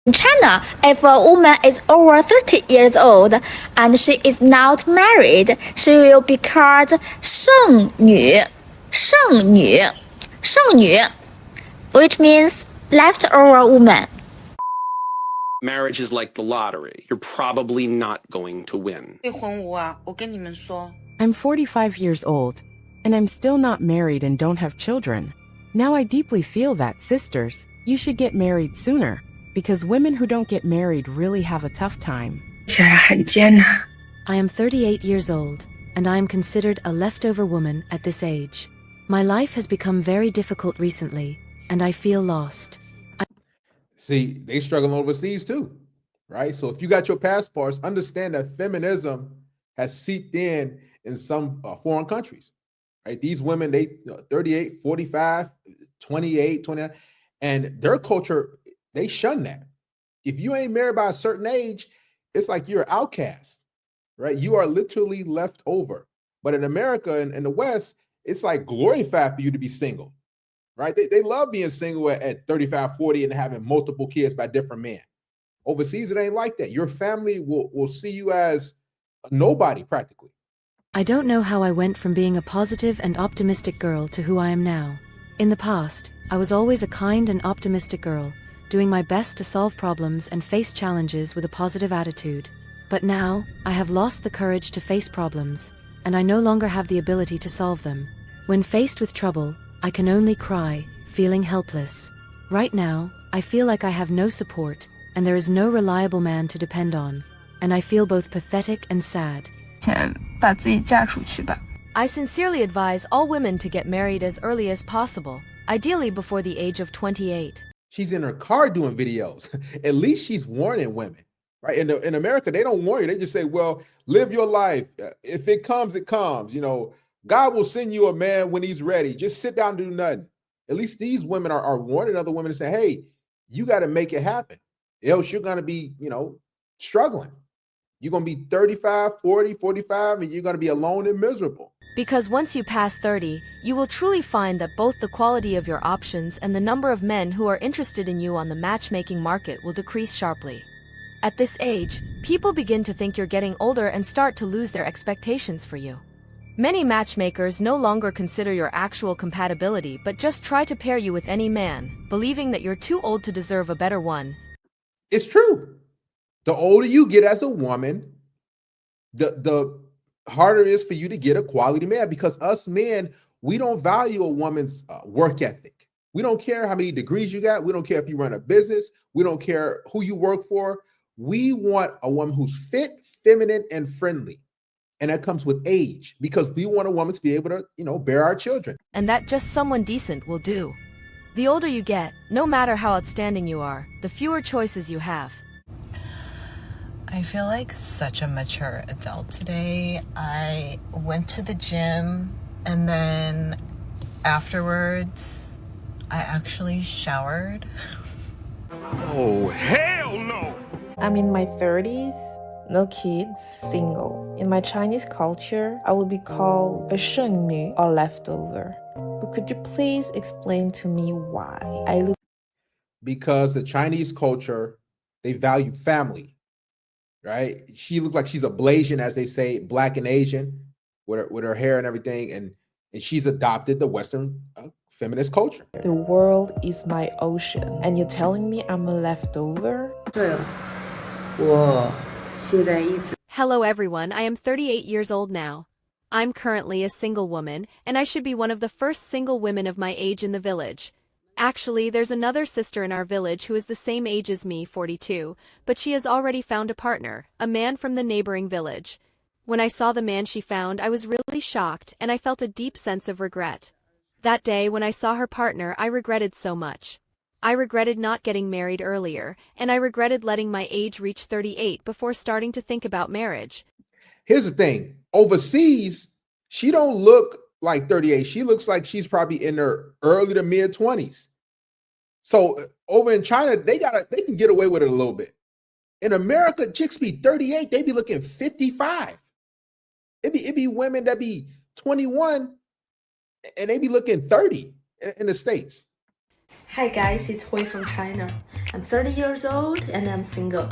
In China, if a woman is over 30 years old and she is not married, she will be called 剩女,剩女, which means leftover woman. Marriage is like the lottery. You're probably not going to win. I'm 45 years old, and I'm still not married and don't have children. Now I deeply feel that, sisters, you should get married sooner, because women who don't get married really have a tough time. I am 38 years old, and I am considered a leftover woman at this age. My life has become very difficult recently, and I feel lost. See, they struggle overseas too, right? So if you got your passports, understand that feminism has seeped in some foreign countries, right? These women, they 38, 45, 28, 29, and their culture, they shun that. If you ain't married by a certain age, it's like you're an outcast, right? You are literally left over. But in America and in the West, it's like glorified for you to be single, right? They love being single at 35, 40 and having multiple kids by different men. Overseas, it ain't like that. Your family will see you as a nobody practically. I don't know how I went from being a positive and optimistic girl to who I am now. In the past, I was always a kind and optimistic girl, doing my best to solve problems and face challenges with a positive attitude. But now, I have lost the courage to face problems, and I no longer have the ability to solve them. When faced with trouble, I can only cry, feeling helpless. Right now, I feel like I have no support, and there is no reliable man to depend on, and I feel both pathetic and sad. 把自己嫁出去吧。 I sincerely advise all women to get married as early as possible, ideally before the age of 28. She's in her car doing videos. At least she's warning women, right? In America, they don't warn you. They just say, well, live your life. If it comes, it comes. You know, God will send you a man when he's ready. Just sit down and do nothing. At least these women are warning other women to say, hey, you got to make it happen. Else you're going to be, struggling. You're going to be 35, 40, 45, and you're going to be alone and miserable. Because once you pass 30, you will truly find that both the quality of your options and the number of men who are interested in you on the matchmaking market will decrease sharply. At this age, people begin to think you're getting older and start to lose their expectations for you. Many matchmakers no longer consider your actual compatibility but just try to pair you with any man, believing that you're too old to deserve a better one. It's true. The older you get as a woman, the harder it is for you to get a quality man, because us men, we don't value a woman's work ethic. We don't care how many degrees you got. We don't care if you run a business. We don't care who you work for. We want a woman who's fit, feminine, and friendly. And that comes with age, because we want a woman to be able to, bear our children. And that just someone decent will do. The older you get, no matter how outstanding you are, the fewer choices you have. I feel like such a mature adult today. I went to the gym and then afterwards I actually showered. Oh, hell no! I'm in my 30s, no kids, single. In my Chinese culture, I would be called a 剩女 or leftover. But could you please explain to me why I look? Because the Chinese culture, they value family, right? She looked like she's a Blasian, as they say, Black and Asian, with her hair and everything, and she's adopted the Western feminist culture. The world is my ocean, and you're telling me I'm a leftover? Hello everyone, I am 38 years old now. I'm currently a single woman, and I should be one of the first single women of my age in the village. Actually, there's another sister in our village who is the same age as me, 42, but she has already found a partner, a man from the neighboring village. When I saw the man she found, I was really shocked, and I felt a deep sense of regret. That day, when I saw her partner, I regretted so much. I regretted not getting married earlier, and I regretted letting my age reach 38 before starting to think about marriage. Here's the thing. Overseas, she don't look like 38. She looks like she's probably in her early to mid 20s. So over in China, they can get away with it a little bit. In America, chicks be 38, they be looking 55. It be women that be 21 and they be looking 30 in the States. Hi guys, it's Hui from China. I'm 30 years old and I'm single.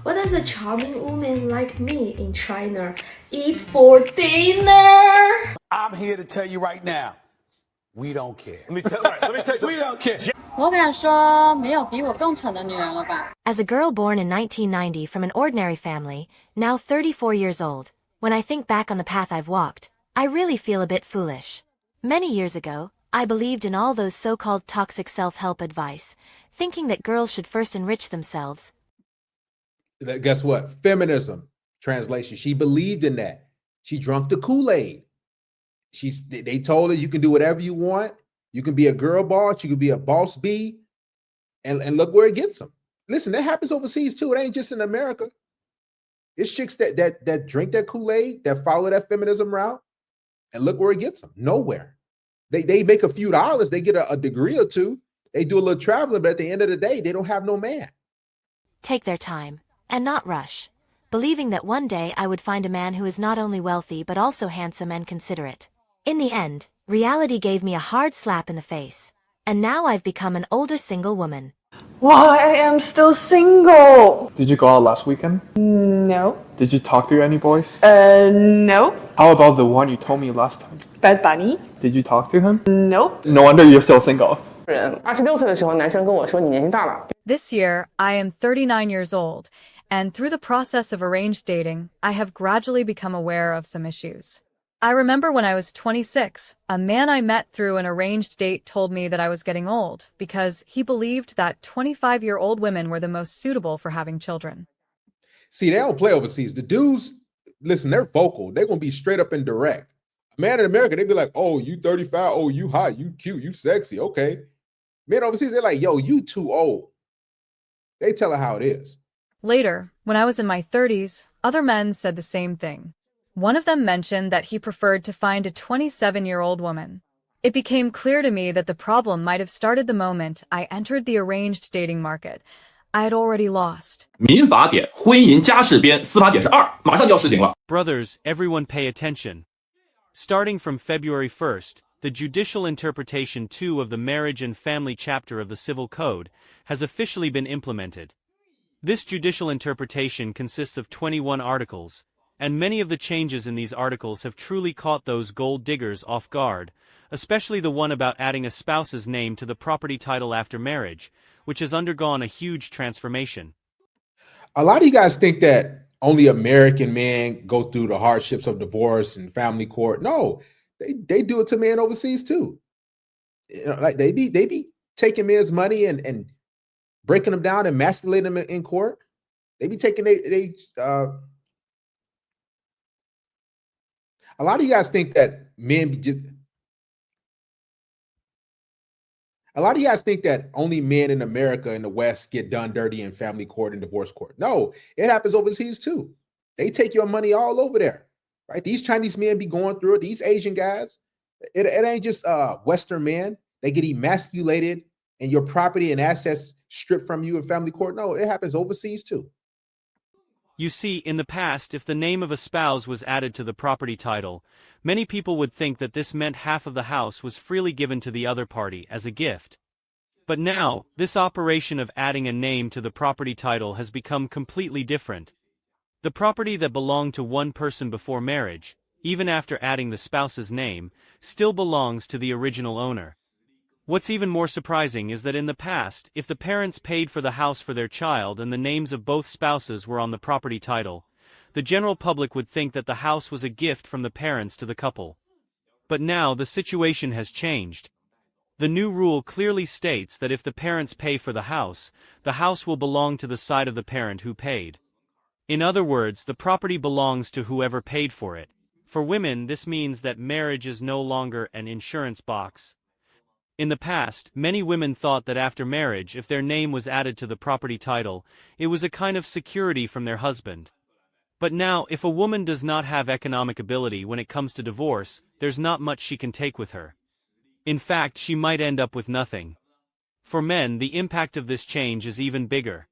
What does a charming woman like me in China eat for dinner? I'm here to tell you right now, we don't care. Let me tell you, We don't care. 我敢说，没有比我更蠢的女人了吧。 As a girl born in 1990 from an ordinary family, now 34 years old, when I think back on the path I've walked, I really feel a bit foolish. Many years ago, I believed in all those so-called toxic self-help advice, thinking that girls should first enrich themselves. Guess what? Feminism translation. She believed in that. She drunk the Kool-Aid. They told her you can do whatever you want. You can be a girl boss. You can be a boss bee, and look where it gets them. Listen, that happens overseas too. It ain't just in America. It's chicks that drink that Kool-Aid, that follow that feminism route, and look where it gets them. Nowhere. They make a few dollars. They get a degree or two. They do a little traveling, but at the end of the day, they don't have no man. Take their time, and not rush, believing that one day I would find a man who is not only wealthy but also handsome and considerate. In the end, reality gave me a hard slap in the face, and now I've become an older single woman. Why I am still single? Did you go out last weekend? No. Did you talk to any boys? No. How about the one you told me last time? Bad Bunny? Did you talk to him? Nope. No wonder you're still single. 26岁的时候，男生跟我说你年纪大了。 This year, I am 39 years old, and through the process of arranged dating, I have gradually become aware of some issues. I remember when I was 26, a man I met through an arranged date told me that I was getting old because he believed that 25-year-old women were the most suitable for having children. See, they don't play overseas. The dudes, listen, they're vocal. They're going to be straight up and direct. A man in America, they'd be like, oh, you 35. Oh, you hot. You cute. You sexy. Okay. Men overseas, they're like, yo, you too old. They tell her how it is. Later, when I was in my 30s, other men said the same thing. One of them mentioned that he preferred to find a 27-year-old woman. It became clear to me that the problem might have started the moment I entered the arranged dating market. I had already lost. 民法典婚姻家事编司法解释2马上就要施行了。 Brothers, everyone pay attention. Starting from February 1st, the Judicial Interpretation 2 of the Marriage and Family chapter of the Civil Code has officially been implemented. This judicial interpretation consists of 21 articles, and many of the changes in these articles have truly caught those gold diggers off guard, especially the one about adding a spouse's name to the property title after marriage, which has undergone a huge transformation. A lot of you guys think that only American men go through the hardships of divorce and family court. No, they do it to men overseas too. You know, like they be taking men's money and breaking them down and emasculating them in court. They be taking a lot of you guys think that men be just. A lot of you guys think that only men in America in the West get done dirty in family court and divorce court. No, it happens overseas too. They take your money all over there, right? These Chinese men be going through it. These Asian guys, it ain't just Western men. They get emasculated and your property and assets stripped from you in family court. No, it happens overseas too. You see, in the past, if the name of a spouse was added to the property title, many people would think that this meant half of the house was freely given to the other party as a gift. But now, this operation of adding a name to the property title has become completely different. The property that belonged to one person before marriage, even after adding the spouse's name, still belongs to the original owner. What's even more surprising is that in the past, if the parents paid for the house for their child and the names of both spouses were on the property title, the general public would think that the house was a gift from the parents to the couple. But now the situation has changed. The new rule clearly states that if the parents pay for the house will belong to the side of the parent who paid. In other words, the property belongs to whoever paid for it. For women, this means that marriage is no longer an insurance box. In the past, many women thought that after marriage, if their name was added to the property title, it was a kind of security from their husband. But now, if a woman does not have economic ability when it comes to divorce, there's not much she can take with her. In fact, she might end up with nothing. For men, the impact of this change is even bigger.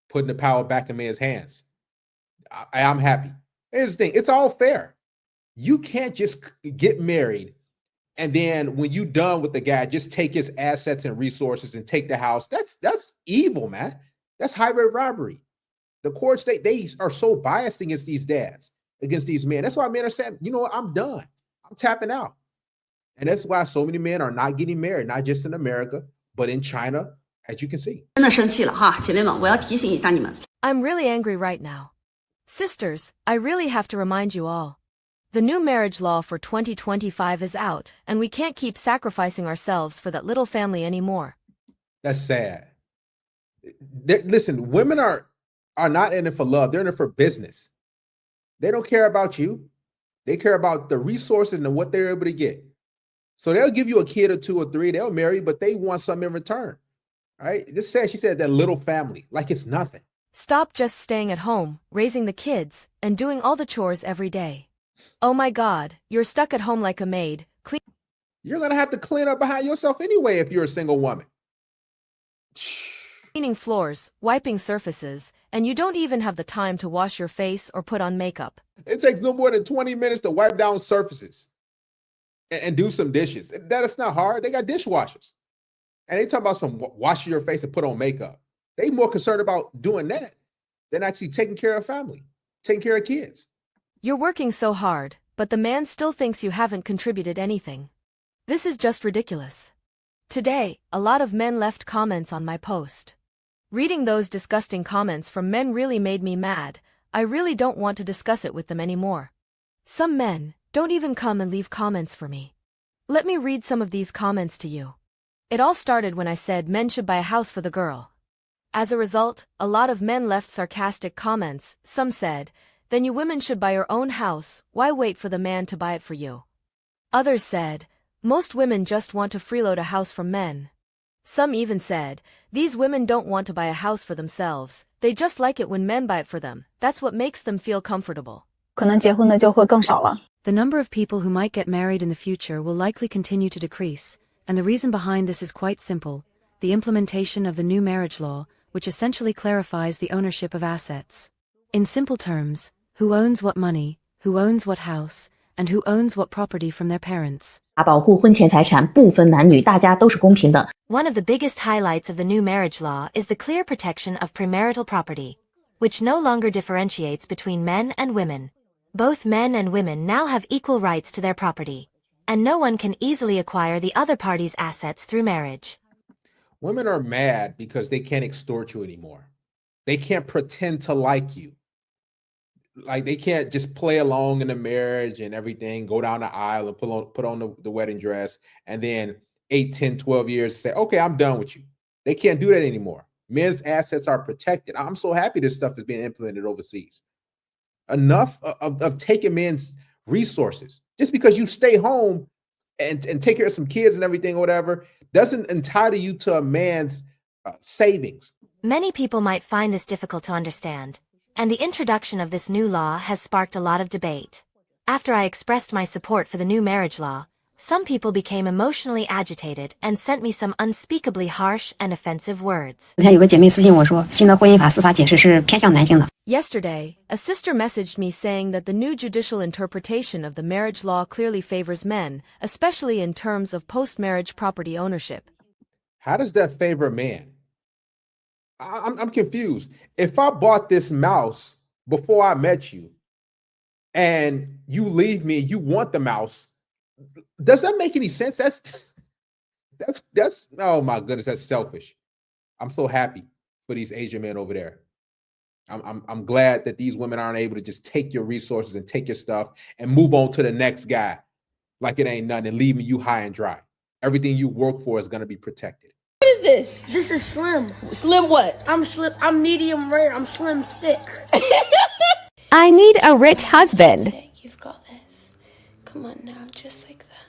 Putting the power back in men's hands. I'm happy. Here's the thing, it's all fair. You can't just get married And then when you done with the guy, just take his assets and resources and take the house. That's evil, man. That's highway robbery. The courts, they are so biased against these dads, against these men. That's why men are saying, you know what, I'm done. I'm tapping out. And that's why so many men are not getting married, not just in America, but in China, as you can see. I'm really angry right now. Sisters, I really have to remind you all. The new marriage law for 2025 is out, and we can't keep sacrificing ourselves for that little family anymore. That's sad. Listen, women are not in it for love. They're in it for business. They don't care about you. They care about the resources and what they're able to get. So they'll give you a kid or two or three. They'll marry, but they want something in return. Right? She said that little family, like it's nothing. Stop just staying at home, raising the kids, and doing all the chores every day. Oh my God, you're stuck at home like a maid. You're going to have to clean up behind yourself anyway if you're a single woman. Cleaning floors, wiping surfaces, and you don't even have the time to wash your face or put on makeup. It takes no more than 20 minutes to wipe down surfaces and do some dishes. That is not hard. They got dishwashers. And they talk about some washing your face and put on makeup. They more concerned about doing that than actually taking care of family, taking care of kids. You're working so hard, but the man still thinks you haven't contributed anything. This is just ridiculous. Today, a lot of men left comments on my post. Reading those disgusting comments from men really made me mad. I really don't want to discuss it with them anymore. Some men don't even come and leave comments for me. Let me read some of these comments to you. It all started when I said men should buy a house for the girl. As a result, a lot of men left sarcastic comments. Some said, "Then you women should buy your own house, why wait for the man to buy it for you?" Others said, "Most women just want to freeload a house from men." Some even said, "These women don't want to buy a house for themselves, they just like it when men buy it for them, that's what makes them feel comfortable." 可能结婚的就会更少了。 The number of people who might get married in the future will likely continue to decrease, and the reason behind this is quite simple: the implementation of the new marriage law, which essentially clarifies the ownership of assets. In simple terms, who owns what money, who owns what house, and who owns what property from their parents. 保护婚前财产不分男女，大家都是公平的。 One of the biggest highlights of the new marriage law is the clear protection of premarital property, which no longer differentiates between men and women. Both men and women now have equal rights to their property, and no one can easily acquire the other party's assets through marriage. Women are mad because they can't extort you anymore. They can't pretend to like you. Like they can't just play along in the marriage and everything, go down the aisle and put on the wedding dress, and then 8, 10, 12 years say, okay, I'm done with you. They can't do that anymore. Men's assets are protected. I'm so happy this stuff is being implemented overseas. Enough of taking men's resources. Just because you stay home and take care of some kids and everything or whatever doesn't entitle you to a man's savings. Many people might find this difficult to understand, and the introduction of this new law has sparked a lot of debate. After I expressed my support for the new marriage law, some people became emotionally agitated and sent me some unspeakably harsh and offensive words. 昨天有个姐妹私信我说，新的婚姻法司法解释是偏向男性的。 Yesterday, a sister messaged me saying that the new judicial interpretation of the marriage law clearly favors men, especially in terms of post-marriage property ownership. How does that favor men? I'm confused. If I bought this mouse before I met you and you leave me, you want the mouse, does that make any sense? That's oh my goodness, that's selfish. I'm so happy for these Asian men over there. I'm glad that these women aren't able to just take your resources and take your stuff and move on to the next guy like it ain't nothing and leaving you high and dry. Everything you work for is going to be protected. What is this? This is slim. Slim what? I'm slim. I'm medium rare. I'm slim thick. I need a rich husband. You've got this. Come on now, just like that.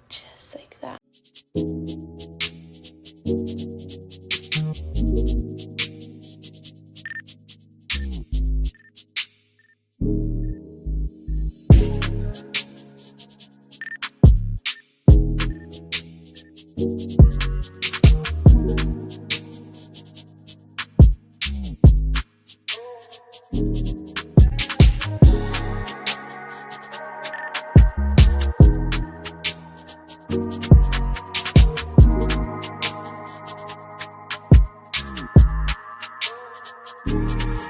Just like that. Bye.